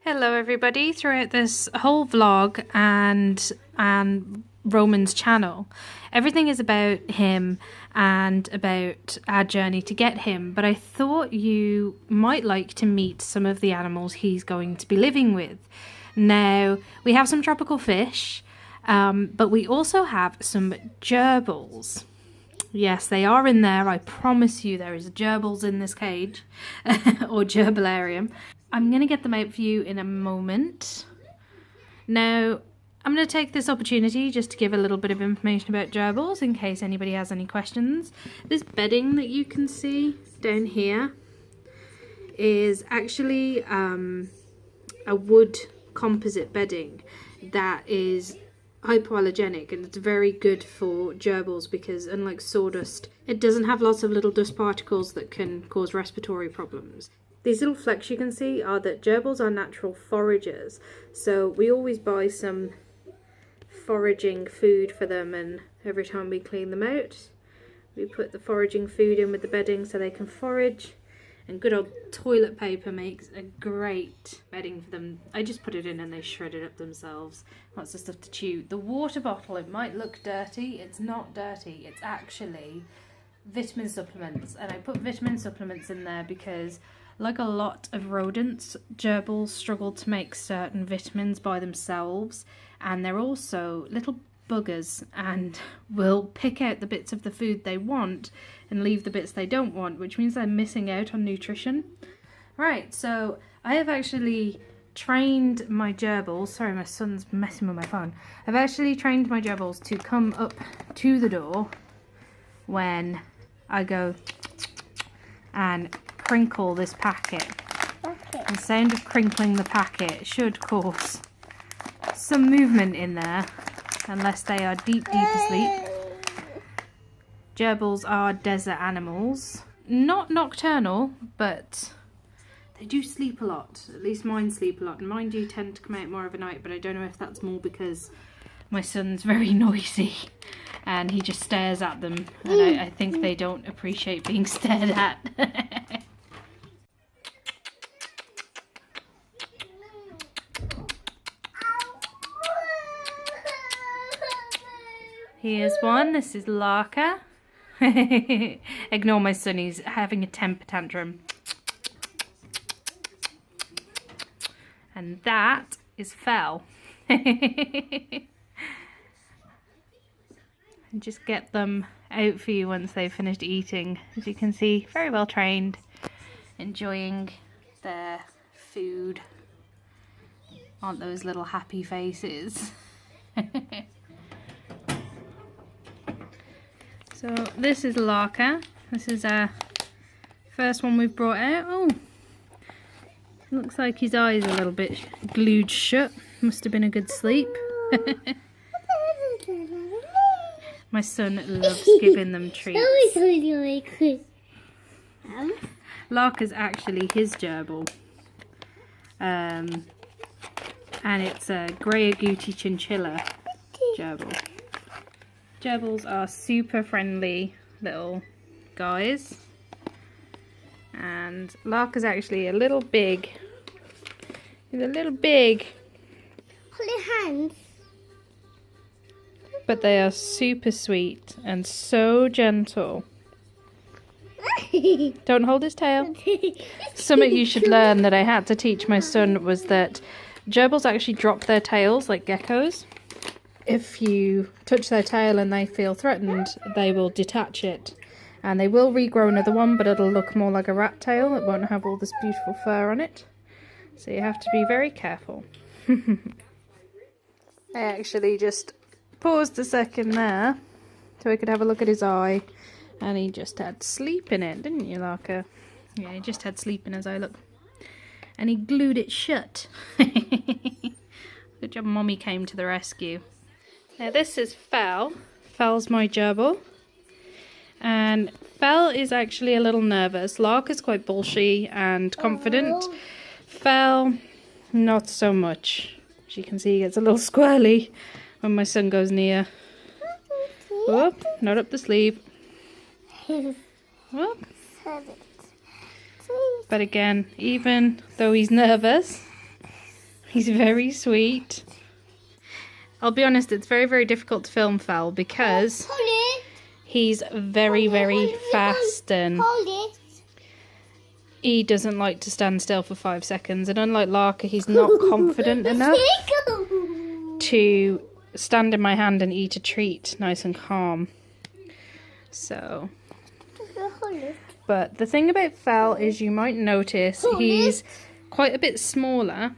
Hello everybody. Throughout this whole vlog and Roman's channel, everything is about him and about our journey to get him, but I thought you might like to meet some of the animals he's going to be living with. Now, we have some tropical fish, but we also have some gerbils. Yes, they are in there. I promise you there is gerbils in this cage or gerbilarium. I'm going to get them out for you in a moment. Now, I'm going to take this opportunity just to give a little bit of information about gerbils in case anybody has any questions. This bedding that you can see down here is actually a wood composite bedding that is hypoallergenic, and it's very good for gerbils because unlike sawdust, it doesn't have lots of little dust particles that can cause respiratory problems. These little flecks you can see are that gerbils are natural foragers, so we always buy some foraging food for them, and every time we clean them out we put the foraging food in with the bedding so they can forage. And good old toilet paper makes a great bedding for them. I just put it in and they shred it up themselves. Lots of stuff to chew. The water bottle, it might look dirty. It's not dirty. It's actually vitamin supplements. And I put vitamin supplements in there because, like a lot of rodents, gerbils struggle to make certain vitamins by themselves. And they're also little buggers and will pick out the bits of the food they want and leave the bits they don't want, which means they're missing out on nutrition. Right, so I have actually trained my gerbils. Sorry, my son's messing with my phone. I've actually trained my gerbils to come up to the door when I go and crinkle this packet. Okay. The sound of crinkling the packet should cause some movement in there, unless they are deep asleep. Gerbils are desert animals. Not nocturnal, but they do sleep a lot. At least mine sleep a lot. And mine do tend to come out more of a night, but I don't know if that's more because my son's very noisy and he just stares at them. And I think they don't appreciate being stared at. Here's one. This is Larka. Ignore my son, he's having a temper tantrum. And that is Fel. And just get them out for you once they've finished eating. As you can see, very well trained, enjoying their food. Aren't those little happy faces? So this is Larka. This is our first one we've brought out. Oh, looks like his eyes are a little bit glued shut. Must have been a good sleep. My son loves giving them treats. Larka's actually his gerbil. And it's a grey agouti chinchilla gerbil. Gerbils are super friendly little guys, and Larka's actually a little big. He's a little big. Hold your hands. But they are super sweet and so gentle. Don't hold his tail. Something you should learn that I had to teach my son was that gerbils actually drop their tails like geckos. If you touch their tail and they feel threatened, they will detach it. And they will regrow another one, but it'll look more like a rat tail. It won't have all this beautiful fur on it. So you have to be very careful. I actually just paused a second there so I could have a look at his eye. And he just had sleep in it, didn't you, Larka? Yeah, he just had sleep in his eye, look. And he glued it shut. Good job Mommy came to the rescue. Now this is Fel. Fel's my gerbil. And Fel is actually a little nervous. Larka's quite bulshy and confident. Fel, not so much. As you can see, he gets a little squirrely when my son goes near. Oh, not up the sleeve. Oh. But again, even though he's nervous, He's very sweet. I'll be honest, it's very, very difficult to film Fel because he's very, very fast and he doesn't like to stand still for 5 seconds. And unlike Larka, he's not confident enough to stand in my hand and eat a treat nice and calm. So, but the thing about Fel is you might notice he's quite a bit smaller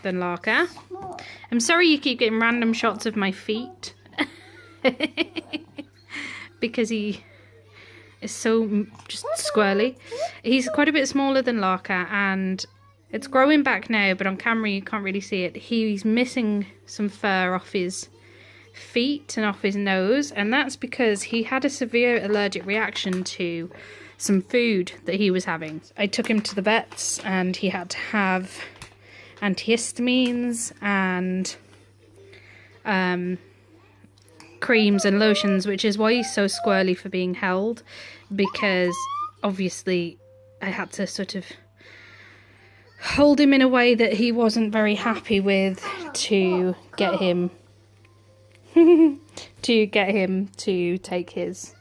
than Larka. I'm sorry you keep getting random shots of my feet. Because he is so just squirrely. He's quite a bit smaller than Larka and it's growing back now, but on camera you can't really see it. He's missing some fur off his feet and off his nose, and that's because he had a severe allergic reaction to some food that he was having. I took him to the vets and he had to have antihistamines and creams and lotions, which is why he's so squirrely for being held, because obviously I had to sort of hold him in a way that he wasn't very happy with to get him to take his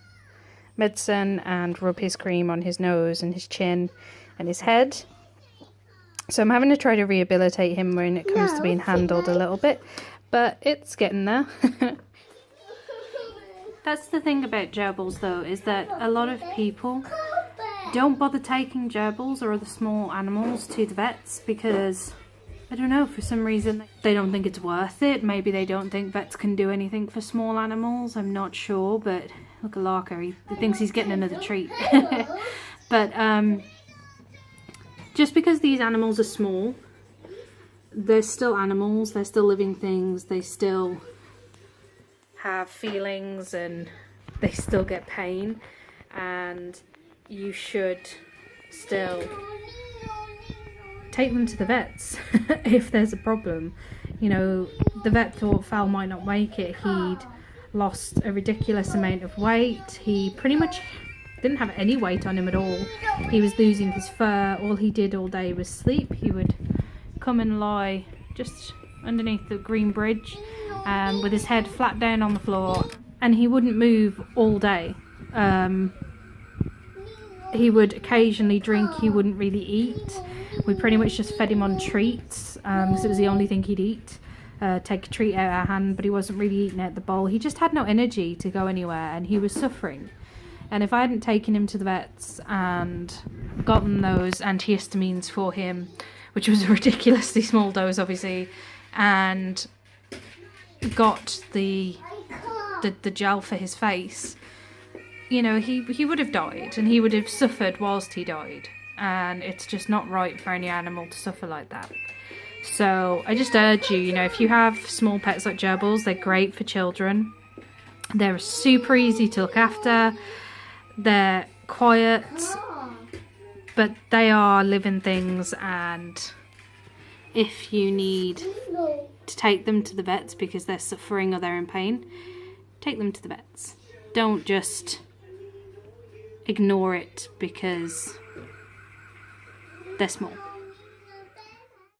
medicine and rub his cream on his nose and his chin and his head. So I'm having to try to rehabilitate him when it comes to being handled a little bit, but it's getting there. That's the thing about gerbils though, is that a lot of people don't bother taking gerbils or other small animals to the vets because, I don't know, for some reason they don't think it's worth it. Maybe they don't think vets can do anything for small animals, I'm not sure, but look at Larka, he thinks he's getting another treat. But just because these animals are small, they're still animals, they're still living things, they still have feelings and they still get pain, and you should still take them to the vets if there's a problem. You know, the vet thought Fel might not make it. He'd lost a ridiculous amount of weight. He pretty much didn't have any weight on him at all. He was losing his fur. All he did all day was sleep. He would come and lie just underneath the green bridge with his head flat down on the floor, and he wouldn't move all day. He would occasionally drink, he wouldn't really eat. We pretty much just fed him on treats because it was the only thing he'd eat. Take a treat out of our hand, but he wasn't really eating out the bowl. He just had no energy to go anywhere and he was suffering. And if I hadn't taken him to the vets and gotten those antihistamines for him, which was a ridiculously small dose obviously, and got the gel for his face, you know, he would have died and he would have suffered whilst he died, and it's just not right for any animal to suffer like that. So I just urge you, you know, if you have small pets like gerbils, they're great for children. They're super easy to look after. They're quiet, but they are living things, and if you need to take them to the vets because they're suffering or they're in pain, take them to the vets. Don't just ignore it because they're small.